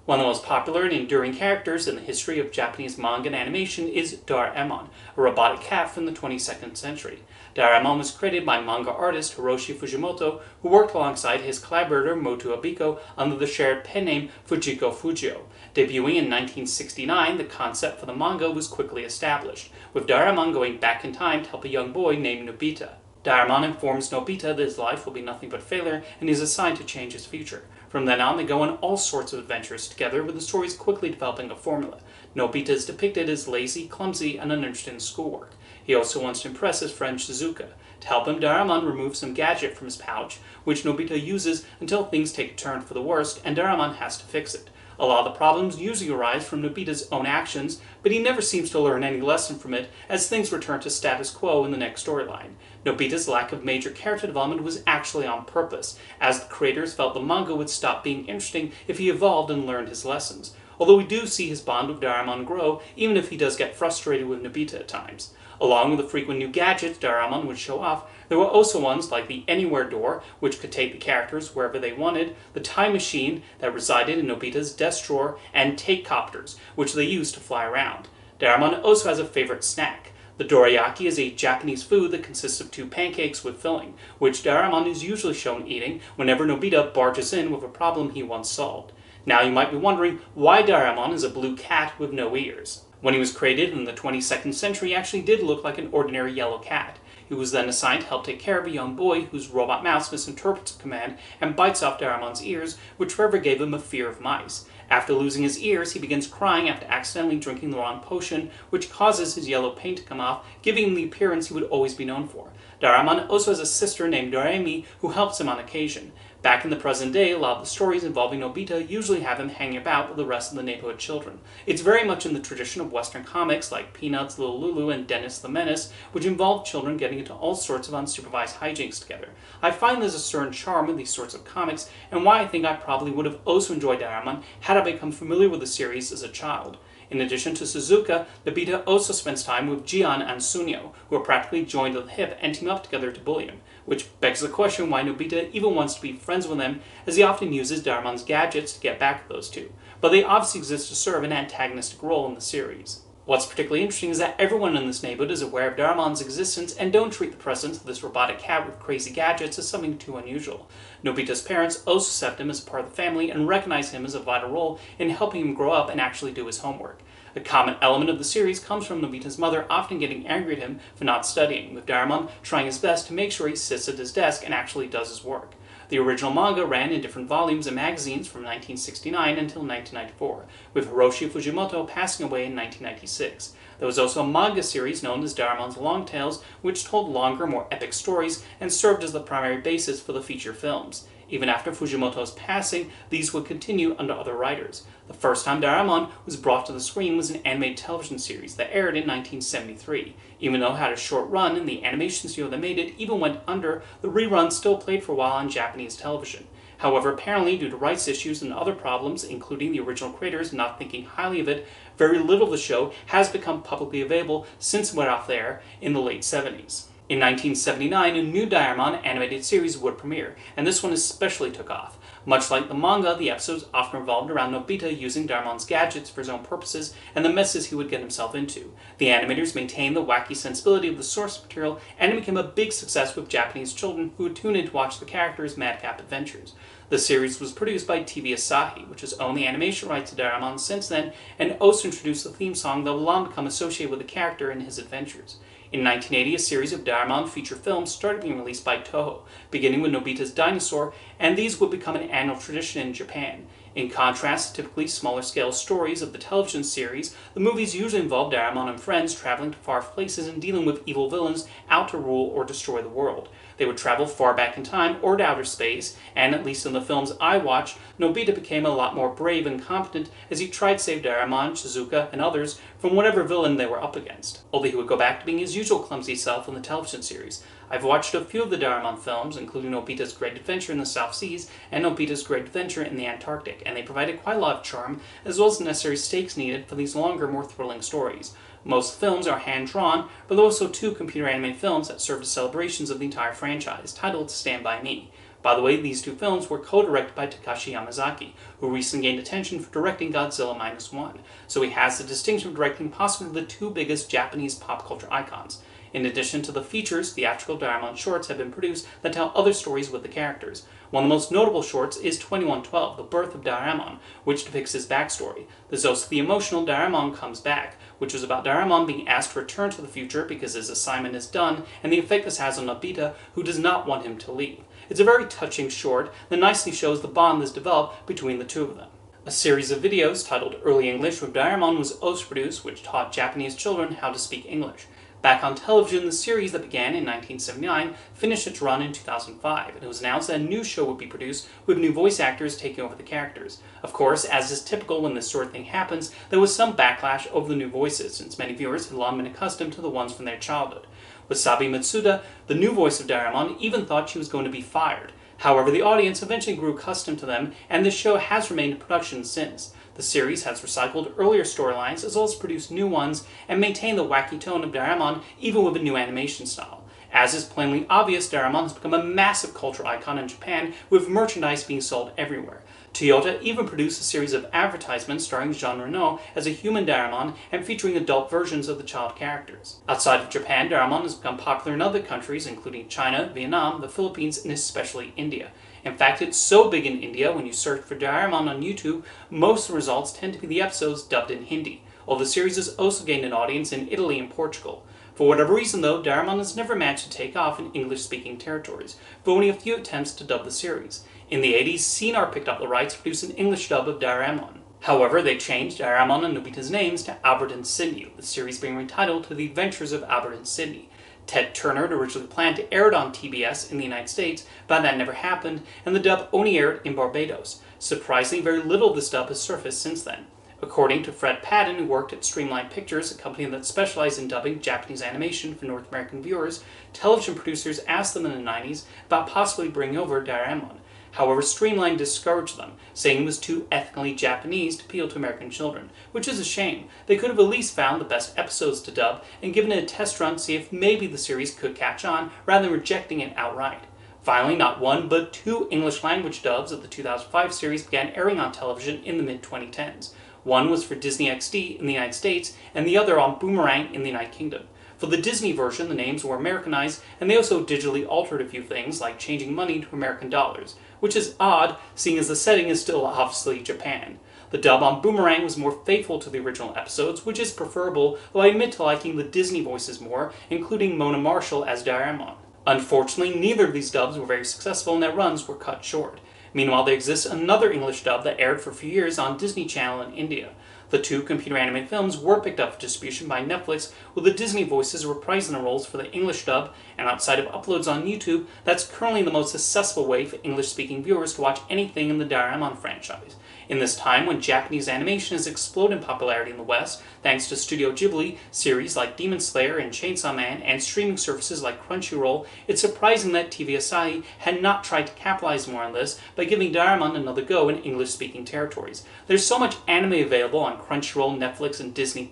One of the most popular and enduring characters in the history of Japanese manga and animation is Doraemon, a robotic cat from the 22nd century. Doraemon was created by manga artist Hiroshi Fujimoto, who worked alongside his collaborator Moto Abiko under the shared pen name Fujiko Fujio. Debuting in 1969, the concept for the manga was quickly established, with Doraemon going back in time to help a young boy named Nobita. Doraemon informs Nobita that his life will be nothing but failure and he is assigned to change his future. From then on, they go on all sorts of adventures together, with the stories quickly developing a formula. Nobita is depicted as lazy, clumsy, and uninterested in schoolwork. He also wants to impress his friend Shizuka. To help him, Doraemon removes some gadget from his pouch, which Nobita uses until things take a turn for the worst, and Doraemon has to fix it. A lot of the problems usually arise from Nobita's own actions, but he never seems to learn any lesson from it, as things return to status quo in the next storyline. Nobita's lack of major character development was actually on purpose, as the creators felt the manga would stop being interesting if he evolved and learned his lessons. Although we do see his bond with Doraemon grow, even if he does get frustrated with Nobita at times. Along with the frequent new gadgets Doraemon would show off, there were also ones like the Anywhere Door, which could take the characters wherever they wanted, the Time Machine that resided in Nobita's desk drawer, and Take-Copters, which they used to fly around. Doraemon also has a favorite snack. The dorayaki is a Japanese food that consists of 2 pancakes with filling, which Doraemon is usually shown eating whenever Nobita barges in with a problem he once solved. Now you might be wondering why Doraemon is a blue cat with no ears. When he was created in the 22nd century, he actually did look like an ordinary yellow cat. He was then assigned to help take care of a young boy whose robot mouse misinterprets a command and bites off Doraemon's ears, which forever gave him a fear of mice. After losing his ears, he begins crying after accidentally drinking the wrong potion, which causes his yellow paint to come off, giving him the appearance he would always be known for. Doraemon also has a sister named Doraemi who helps him on occasion. Back in the present day, a lot of the stories involving Nobita usually have him hanging about with the rest of the neighborhood children. It's very much in the tradition of Western comics like Peanuts, Little Lulu, and Dennis the Menace, which involve children getting into all sorts of unsupervised hijinks together. I find there's a certain charm in these sorts of comics, and why I think I probably would have also enjoyed Doraemon had I become familiar with the series as a child. In addition to Suzuka, Nobita also spends time with Jian and Sunio, who are practically joined at the hip and team up together to bully him, which begs the question why Nobita even wants to be friends with them, as he often uses Doraemon's gadgets to get back at those two. But they obviously exist to serve an antagonistic role in the series. What's particularly interesting is that everyone in this neighborhood is aware of Doraemon's existence and don't treat the presence of this robotic cat with crazy gadgets as something too unusual. Nobita's parents also accept him as part of the family and recognize him as a vital role in helping him grow up and actually do his homework. A common element of the series comes from Nobita's mother often getting angry at him for not studying, with Doraemon trying his best to make sure he sits at his desk and actually does his work. The original manga ran in different volumes and magazines from 1969 until 1994, with Hiroshi Fujimoto passing away in 1996. There was also a manga series known as Doraemon's Long Tales, which told longer, more epic stories and served as the primary basis for the feature films. Even after Fujimoto's passing, these would continue under other writers. The first time Doraemon was brought to the screen was an animated television series that aired in 1973. Even though it had a short run and the animation studio that made it even went under, the reruns still played for a while on Japanese television. However, apparently due to rights issues and other problems, including the original creators not thinking highly of it, very little of the show has become publicly available since it went off the air in the late 70s. In 1979, a new Doraemon animated series would premiere, and this one especially took off. Much like the manga, the episodes often revolved around Nobita using Doraemon's gadgets for his own purposes and the messes he would get himself into. The animators maintained the wacky sensibility of the source material, and it became a big success with Japanese children who would tune in to watch the characters' madcap adventures. The series was produced by TV Asahi, which has owned the animation rights to Doraemon since then, and also introduced the theme song that would long become associated with the character and his adventures. In 1980, a series of Doraemon feature films started being released by Toho, beginning with Nobita's Dinosaur, and these would become an annual tradition in Japan. In contrast to typically smaller-scale stories of the television series, the movies usually involve Doraemon and friends traveling to far places and dealing with evil villains out to rule or destroy the world. They would travel far back in time or to outer space, and at least in the films I watched, Nobita became a lot more brave and competent as he tried to save Doraemon, Shizuka, and others from whatever villain they were up against, although he would go back to being his usual clumsy self in the television series. I've watched a few of the Doraemon films, including Nobita's Great Adventure in the South Seas and Nobita's Great Adventure in the Antarctic, and they provided quite a lot of charm, as well as the necessary stakes needed for these longer, more thrilling stories. Most films are hand-drawn, but there are also 2 computer-animated films that serve as celebrations of the entire franchise, titled Stand By Me. By the way, these two films were co-directed by Takashi Yamazaki, who recently gained attention for directing Godzilla Minus One, so he has the distinction of directing possibly the two biggest Japanese pop culture icons. In addition to the features, theatrical Doraemon shorts have been produced that tell other stories with the characters. One of the most notable shorts is 2112, The Birth of Doraemon, which depicts his backstory. There's also the emotional Doraemon Comes Back, which was about Doraemon being asked to return to the future because his assignment is done, and the effect this has on Nobita, who does not want him to leave. It's a very touching short that nicely shows the bond that's developed between the two of them. A series of videos titled Early English with Doraemon was also produced, which taught Japanese children how to speak English. Back on television, the series that began in 1979 finished its run in 2005, and it was announced that a new show would be produced with new voice actors taking over the characters. Of course, as is typical when this sort of thing happens, there was some backlash over the new voices, since many viewers had long been accustomed to the ones from their childhood. Wasabi Matsuda, the new voice of Doraemon, even thought she was going to be fired. However, the audience eventually grew accustomed to them, and the show has remained in production since. The series has recycled earlier storylines as well as produced new ones and maintained the wacky tone of Doraemon even with a new animation style. As is plainly obvious, Doraemon has become a massive cultural icon in Japan with merchandise being sold everywhere. Toyota even produced a series of advertisements starring Jean Reno as a human Doraemon and featuring adult versions of the child characters. Outside of Japan, Doraemon has become popular in other countries including China, Vietnam, the Philippines, and especially India. In fact, it's so big in India, when you search for Doraemon on YouTube, most of the results tend to be the episodes dubbed in Hindi, although the series has also gained an audience in Italy and Portugal. For whatever reason though, Doraemon has never managed to take off in English-speaking territories, but only a few attempts to dub the series. In the 80s, CNR picked up the rights to produce an English dub of Doraemon. However, they changed Doraemon and Nobita's names to Albert and Sydney, with the series being retitled to The Adventures of Albert and Sydney. Ted Turner had originally planned to air it on TBS in the United States, but that never happened, and the dub only aired in Barbados. Surprisingly, very little of this dub has surfaced since then. According to Fred Padden, who worked at Streamline Pictures, a company that specialized in dubbing Japanese animation for North American viewers, television producers asked them in the 90s about possibly bringing over Doraemon. However, Streamline discouraged them, saying it was too ethnically Japanese to appeal to American children, which is a shame. They could have at least found the best episodes to dub and given it a test run to see if maybe the series could catch on, rather than rejecting it outright. Finally, not one, but two English language dubs of the 2005 series began airing on television in the mid-2010s. One was for Disney XD in the United States, and the other on Boomerang in the United Kingdom. For the Disney version, the names were Americanized, and they also digitally altered a few things, like changing money to American dollars, which is odd, seeing as the setting is still obviously Japan. The dub on Boomerang was more faithful to the original episodes, which is preferable, though I admit to liking the Disney voices more, including Mona Marshall as Doraemon. Unfortunately, neither of these dubs were very successful and their runs were cut short. Meanwhile, there exists another English dub that aired for a few years on Disney Channel in India. The two computer-animated films were picked up for distribution by Netflix, with the Disney voices reprising the roles for the English dub, and outside of uploads on YouTube, that's currently the most accessible way for English-speaking viewers to watch anything in the Doraemon franchise. In this time, when Japanese animation has exploded in popularity in the West, thanks to Studio Ghibli, series like Demon Slayer and Chainsaw Man, and streaming services like Crunchyroll, it's surprising that TV Asahi had not tried to capitalize more on this by giving Doraemon another go in English-speaking territories. There's so much anime available on Crunchyroll, Netflix, and Disney+,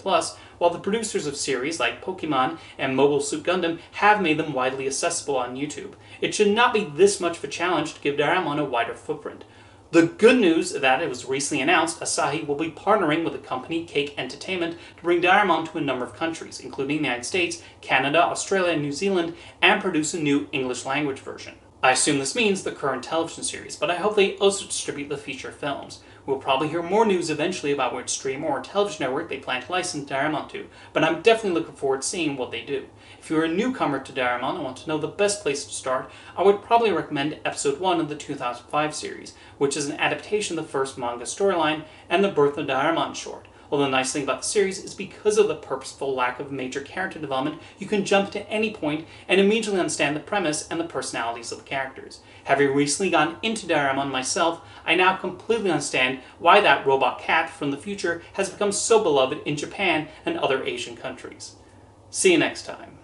while the producers of series like Pokemon and Mobile Suit Gundam have made them widely accessible on YouTube. It should not be this much of a challenge to give Doraemon a wider footprint. The good news is that it was recently announced Asahi will be partnering with the company Cake Entertainment to bring Doraemon to a number of countries, including the United States, Canada, Australia, and New Zealand, and produce a new English language version. I assume this means the current television series, but I hope they also distribute the feature films. We'll probably hear more news eventually about which streamer or television network they plan to license Doraemon to, but I'm definitely looking forward to seeing what they do. If you're a newcomer to Doraemon and want to know the best place to start, I would probably recommend Episode 1 of the 2005 series, which is an adaptation of the first manga storyline and the Birth of Doraemon short. Although the nice thing about the series is because of the purposeful lack of major character development, you can jump to any point and immediately understand the premise and the personalities of the characters. Having recently gone into Doraemon myself, I now completely understand why that robot cat from the future has become so beloved in Japan and other Asian countries. See you next time.